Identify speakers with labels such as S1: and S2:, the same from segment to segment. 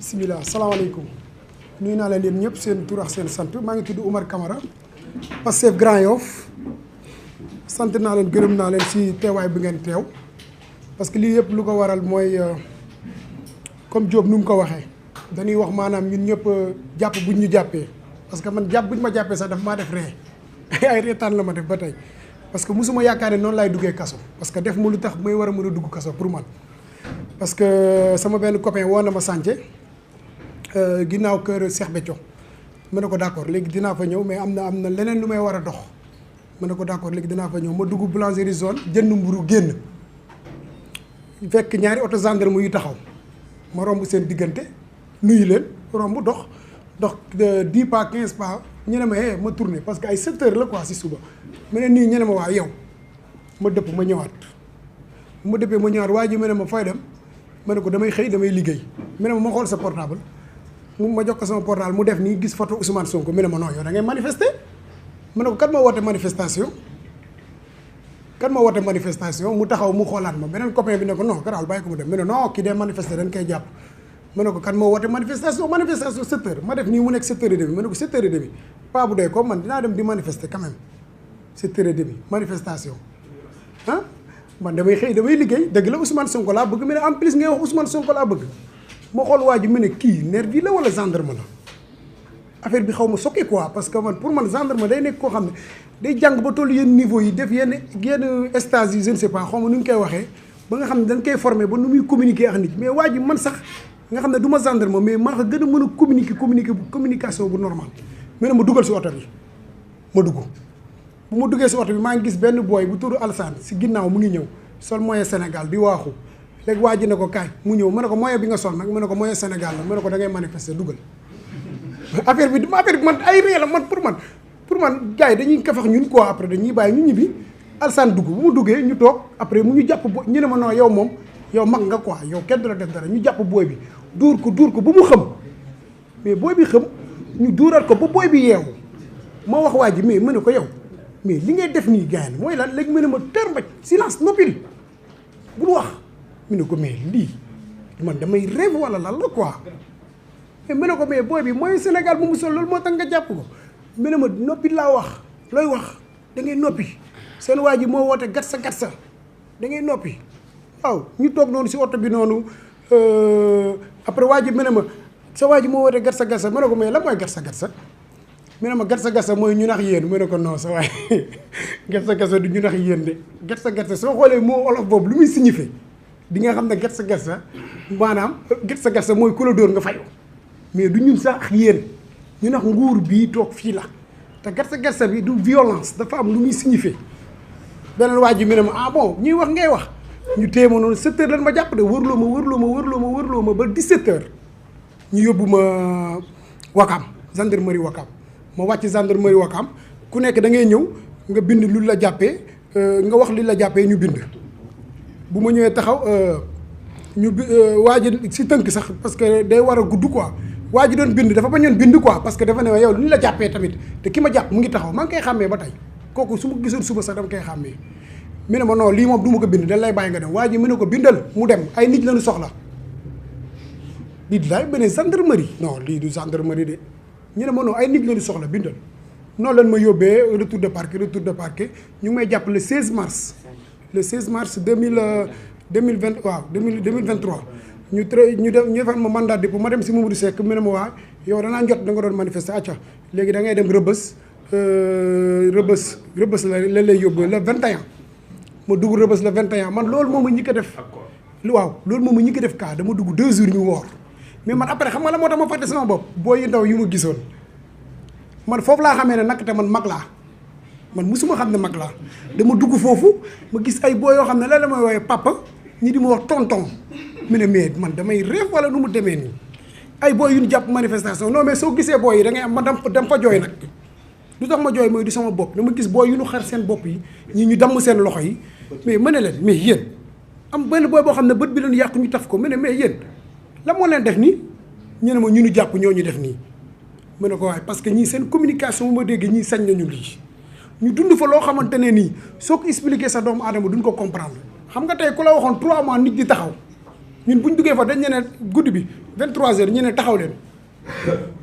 S1: bisimilah salaamaaleykum nuyu naa leen yéen ñëpp seen tur ak seen sant maa ngi tudd Oumar Camara Pastef Grand Yoff sant naa leen gërëm naa leen si teewaay bi ngeen teew parce que lii yëpp lu ko waral mooy comme Diop nu mu ko waxee dañuy wax maanaam ñun ñëpp jàpp buñ ñu jàppee parce que man jàpp buñ ma jàppee sax daf maa def ree ay reetaan la ma def ba tey parce que mosuma yaakaar ne noonu laay duggee kaso parce que def ma lu tax may war a mën a dugg kaso pour man parce que sama benn copain woo na ma sànce ginnaaw kër Cheikh Béthio ma ne ko d'accord léegi dinaa fa ñëw mais am na leneen lu may war a dox ma ne ko d'accord léegi dinaa fa ñëw ma dugg boulangerie zone jënd mburu génn fekk ñaari oto gendarme yu taxaw ma romb seen diggante nuyu leen romb dox 10 pas 15 pas ñu ne ma ma tourné parce que ay 7 heures la quoi si suba ma ne nii ñu ne ma waa yow ma dëpp ma ñëwaat bu ma dëppee ma ñëwaat waa ji ma ne ma fay dem ma ne ko damay xëy damay liggéey ma ne ma xool sa portable ma jox ko sama portable mu def nii gis photo Ousmane Sonko mu ne ma non yow da ngay manifester ma ne ko kat ma woote manifestation mu taxaw mu xoolaat ma beneen copain bi ne ko non garaawul bàyyi ko mu dem mu ne non kii dee manifester dañ koy jàpp ma ne ko kan moo woote manifestation 7 heures ma def nii mu nekk 7 heures et demi ma ne ko 7 heures et demi pas bu dee comme man dinaa dem di manifester quand même 7 heures et demi manifestation ah man damay xëy damay liggéey dëgg la Ousmane Sonko laa bëgg mu ne en plus ngay wax Ousmane Sonko laa bëgg ma xool waa ji mu ne kii nervi la wala gendarme la affaire bi xaw ma sokke quoi parce que man pour man gendarme day nekk koo xam ne day jàng ba toll yenn niveau yi def yenn stage yi je ne sais pas xaw ma nu ñu koy waxee ba nga xam ne dañ koy former ba nu muy communiquer ak nit mais waa ji man sax nga xam ne du ma gendarme mais maa ko gën a mën a communication bu normal mu ne ma dugal si oto bi ma dugg bu ma duggee si oto bi maa ngi gis benn booy bu tudd Alsane si ginnaaw mu ngi ñëw sol moyen Sénégal di waaxu léegi waa ji ne ko kaay mu ñëw ma ne ko moyen bi nga sol nag ma ne ko moyen Sénégal la ma ne ko da ngay manifester dugal affaire bi man ay ree la man pour man gars yi dañuy kafax ñun quoi après dañuy bàyyi ñu ñibbi Alsane dugg bu mu duggee ñu toog après mu ñu jàpp ñu ne ma non yow moom yow mag nga quoi yow kenn du la def dara ñu jàpp booy bi dóor ko ba mu xam mais booy bi xam ñu dóoraat ko ba booy bi yeewu ma wax waa ji mais mu ne ko yow mais li ngay def nii gars yi mooy lan léegi mu ne ma tër mbaj silence noppil bul wax mu ne ko mais lii man damay rêve wala lan la quoi mais mu ne ko mais booy bi mooy Sénégal bu mu sol loolu moo tax nga jàpp ko mu ne ma noppi laa wax looy wax da ngay noppi seen waa ji moo woote gatsa da ngay noppi waaw ñu toog noonu si oto bi noonu après waa ji mu ne ma sa waa ji moo woote gatsa ma ne ko mais la mooy gatsa mu ne ma gatsa mooy ñu nax yéen mu ne ko non sa waay gatsa du ñu nax yéen de gatsa soo xoolee moo olof boobu lu muy signifié di nga xam ne gatsa maanaam gatsa mooy ku la dóor nga fayu mais du ñun sax yéen ñu nax nguur bii toog fii la te gatsa bi du violence dafa am lu muy signifié beneen waa ji mu ne ma ah bon ñuy wax ngay wax ñu téye ma noonu 7 heures lan ma jàpp de wërloo ma ba 17 heures ñu yóbbu ma Wakam gendarmerie Wakam ma wàcc gendarmerie Wakam ku nekk da ngay ñëw nga bind lu la jàppee nga wax li la jàppee ñu bind bu ma ñëwee taxaw waa ji si tënk sax parce que day war a gudd quoi waa ji doon bind dafa bañoon bind quoi parce que dafa ne yow li la jàppee tamit te ki ma jàpp mu ngi taxaw maa ngi koy xàmmee ba tey kooku su ma gisoon suba sax dama koy xàmmee mu ne ma non lii moom du ma ko bind dañ lay bàyyi nga dem waa ji mu ne ko bindal mu dem ay nit lañu soxla lii di laay beneen gendarmerie non lii du gendarmerie de ñu ne ma non ay nit lañu soxla bindal noonu lañ ma yóbbee retour de parquet ñu ngi may jàpp le 16 mars 2020 waaw 2023 ñu defal ma mandat de dépôt ma dem si Mamadou Seck mu ne ma waa yow danaa jot da nga doon manifester acca léegi da ngay dem rëbës la lay yóbbu le 21 ma dugg rëbës le 21 man loolu moom ma ñi ko def waaw loolu moom ma ñi ko def kaa dama dugg 2 jours ñu woor mais man après xam nga la moo tax ma fàtte sama bopp booy yu ndaw yu ma gisoon man foofu laa xamee ne nag te man mag laa man musuma xam ne mag laa dama dugg foofu ma gis ay boo yoo xam ne la may woowee papa ñi di ma wax tonton mu ne mais man damay rêve wala nu mu demee nii ay booy yu ñu jàpp manifestation non mais soo gisee booy yi da ngay am ma dam fa jooy nag lu tax ma jooy mooy du sama bopp dama gis booy yu ñu xar seen bopp yi ñu damm seen loxo yi mais ma ne leen mais yéen am benn booy boo xam ne bët bi leen yàqu ñu taf ko mu ne mais yéen la moo leen def nii ñu ne ma ñu jàpp ñoo ñu def nii mu ne ko waaye parce que ñii seen communication bu ma déggee ñii sañ nañu lii ñu dund fa loo xamante ne nii soo ko expliqué sa doomu aadama duñ ko comprendre xam nga tey ku la waxoon 3 mois nit di taxaw ñun bu ñu duggee fa dañ ne guddi bi 23h ñu ne taxaw leen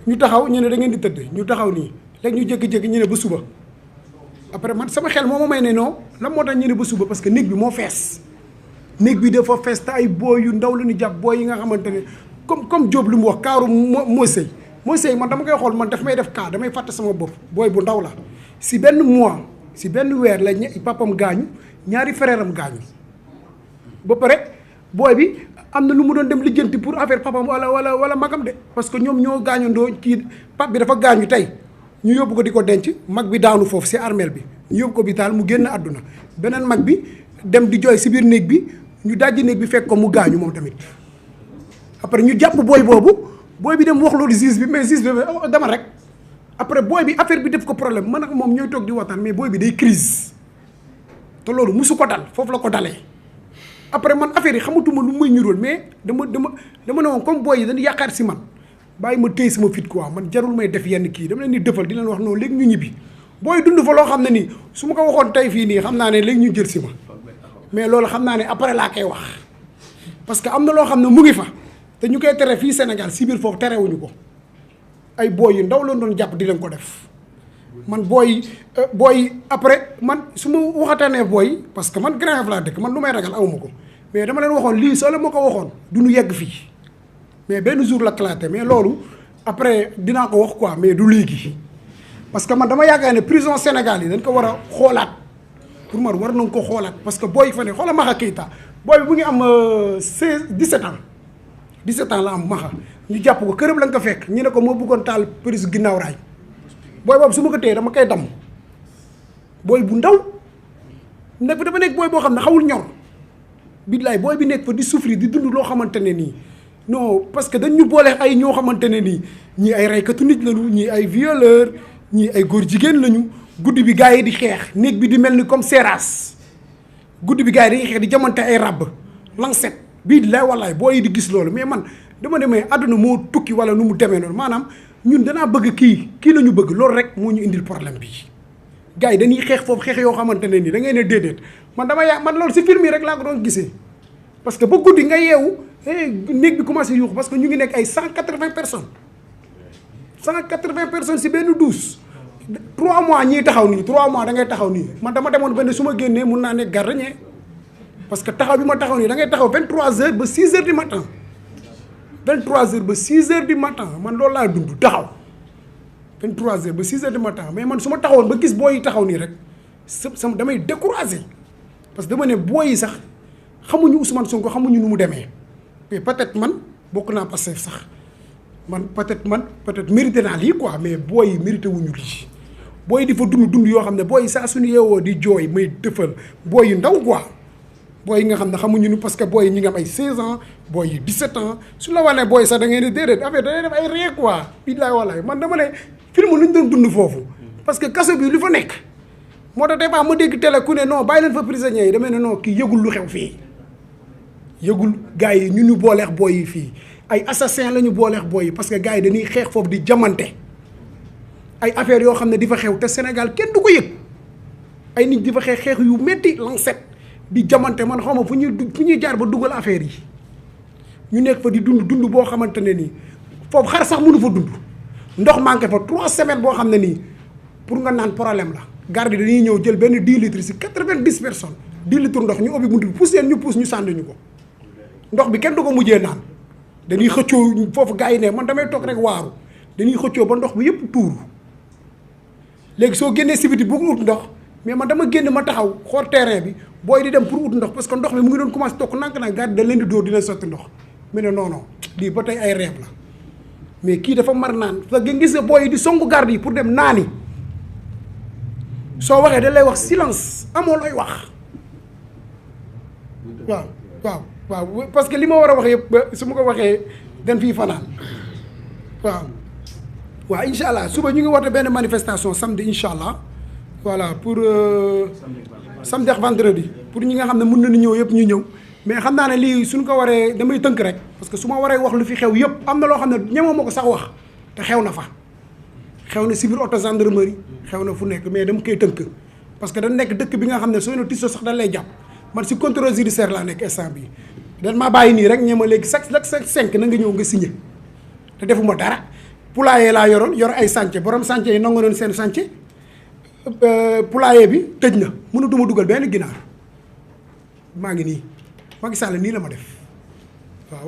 S1: ñu taxaw ñu ne da ngeen di tëdd ñu taxaw nii léegi ñu jékki-jékki ñu ne ba suba après man sama xel moo ma may ne non lan moo tax ñu ne ba suba parce que néeg bi moo fees néeg bi dafa fees te ay booy yu ndaw la ñu jàpp booy yi nga xamante ne comme Diop lu mu wax kaaru moo sëy man dama koy xool man daf may def kaa damay fàtte sama bopp booy bu ndaw la si benn mois si benn weer la papam gaañu ñaari frère am gaañu ba pare booy bi am na lu mu doon dem lijjanti pour affaire papam wala magam de parce que ñoom ñoo gaañandoo kii pap bi dafa gaañu tey ñu yóbbu ko di ko denc mag bi daanu foofu si armeel bi ñu yóbbu ko hôpital mu génn àdduna beneen mag bi dem di jooy si biir néeg bi ñu dajji néeg bi fekk ko mu gaañu moom tamit après ñu jàpp booy boobu booy bi dem wax loolu juge bi mais juge bi dama rek après booy bi affaire bi def ko problème man ak moom ñooy toog di waxtaan mais booy bi day crise te loolu musu ko dal foofu la ko dalee après man affaire yi xamatuma lu muy ñuróol mais dama ne woon comme booy yi dañu yaakaar si man bàyyi ma téye sama fit quoi man jarul may def yenn kii dama leen di defal di leen wax noonu léegi ñu ñibbi booy dund fa loo xam ne nii su ma ko waxoon tey fii nii xam naa ne léegi ñu jël si ma mais loolu xam naa ne après laa koy wax parce que am na loo xam ne mu ngi fa te ñu koy tere fii Sénégal si biir foofu terewuñu ko ay booy yu ndaw la doon jàpp di leen ko def man booy après man su ma waxataanee booy parce que man Grand Yoff laa dëkk man lu may ragal awuma ko mais dama leen waxoon lii soo la ma ko waxoon du ñu yegg fii mais benn jour la claté mais loolu après dinaa ko wax quoi mais du léegi parce que man dama yaakaar ne prison Sénégal yi dañ ko war a xoolaat pour man war nañ ko xoolaat parce que booy fa ne xoola Maxa Keita booy bi bu ngi am 17 ans 17 ans la am Maxa ñu jàpp ko këram la nga ko fekk ñu ne ko moo bëggoon taal prise ginnaaw raay booy boobu su ma ko téye dama koy damm booy bu ndaw nekk dafa nekk booy boo xam ne xawul ñor billaay booy bi nekk fa di souffrir di dund loo xamante ne nii non parce que dañ ñu boole ay ñoo xamante ne nii ñii ay reykatu nit lañu ñii ay violeur ñii ay góor jigéen lañu guddi bi gars yi di xeex néeg bi di mel ni comme seeraas guddi bi gars yi dañuy xeex di jamante ay ràbb lancet bii lay wallaay booy yi di gis loolu mais man dama demee àdduna moo tukki wala nu mu demee noonu maanaam ñun danaa bëgg kii la ñu bëgg loolu rek moo ñu indil problème bi gars yi dañuy xeex foofu xeex yoo xamante ne nii da ngay ne déedéet man man loolu si film yi rek laa ko doon gisee parce que ba guddi nga yeewu néeg bi commencé yuuxu parce que ñu ngi nekk ay 180 personnes 180 personnes si benn douche 3 mois ñii taxaw nii 3 mois da ngay taxaw nii man dama demoon benn su ma génnee mun naa nekk gardien parce que taxaw bi ma taxaw nii da ngay taxaw 23h ba 6h du matin 23h ba 6h du matin man loolu laa dund taxaw 23h ba 6h du matin mais man su ma taxawoon ba gis booy yi taxaw nii rek sama damay découragé parce que dama ne booy yi sax xamuñu Ousmane Sonko xamuñu nu mu demee mais peut-être man bokk naa Pastef sax man peut-être mérité naa lii quoi mais booy yi mérité wuñu lii booy yi di fa dund yoo xam ne booy yi saa suñu yeewoo di jooy may dëfal booy yu ndaw quoi booy yi nga xam ne xamuñu ni parce que booy yi ñi ngi am ay 16 ans booy yi 17 ans su la wanee booy sax da ngeen di déedéet affaire da ngay def ay ree quoi billaay wallaay man dama ne film lu ñu doon dund foofu parce que kaso bi lu fa nekk moo tax des fois ma dégg télé ku ne non bàyyi leen fa prisonniers yi damay ne non kii yëgul lu xew fii yëgul gars yi ñu booleex booy yi fii ay assassin la ñu booleex booy yi parce que gars yi dañuy xeex foofu di jamante ay affaires yoo xam ne di fa xew te Sénégal kenn du ko yëg ay nit di fa xeex yu métti lancet di jamante man xaw ma fu ñuy jaar ba dugal affaire yi ñu nekk fa di dund boo xamante ne nii foofu xar sax mënu fa dund ndox manqué fa 3 semaines boo xam ne nii pour nga naan problème la garde yi dañuy ñëw jël benn 10 litres si 90 personnes 10 litres ndox ñu ubbi buntu bi pousse leen ñu pousse ñu sànni ñu ko ndox bi kenn du ko mujjee naan dañuy xëccoo foofu gars yi ne man damay toog rek waaru dañuy xëccoo ba ndox bi yëpp tuuru léegi soo génnee si biti bu ut ndox mais man dama génn ma taxaw xool terrain bi booy di dem pour ut ndox parce que ndox bi mu ngi doon commencé tokk nank nag garde da leen di dóor dina sotti ndox mu ne non non lii ba tey ay rêve la mais kii dafa mar naan parce que gis nga booy yi di songu garde yi pour dem naani soo waxee da lay wax silence amoo looy wax waaw parce que li ma war a wax yëpp su ma ko waxee dañ fii fanaan waaw incha allah suba ñu ngi woote benn manifestation samedi incha allah voilà pour samedi ak vendredi pour ñi nga xam ne mën nañu ñëw yëpp ñu ñëw mais xam naa ne lii suñ ko waree damay tënk rek parce que su ma waree wax lu fi xew yëpp am na loo xam ne ñemoo ma ko sax wax te xew na fa xew na si biir auto gendarmerie xew na fu nekk mais dama koy tënk parce que dañ nekk dëkk bi nga xam ne soo na tiso sax dañ lay jàpp man si contrôle judiciaire laa nekk instant bi dan maa bàyyi nii rek ñeema léegi chaque 5 na nga ñëw nga signé te defuma dara poulailler laa yoroon yor ay chantier borom chantier yi nangu noonu seen chantier poulailler bi tëj na mënatuma dugal benn ginaar maa ngi nii Macky Sall nii la ma def waaw.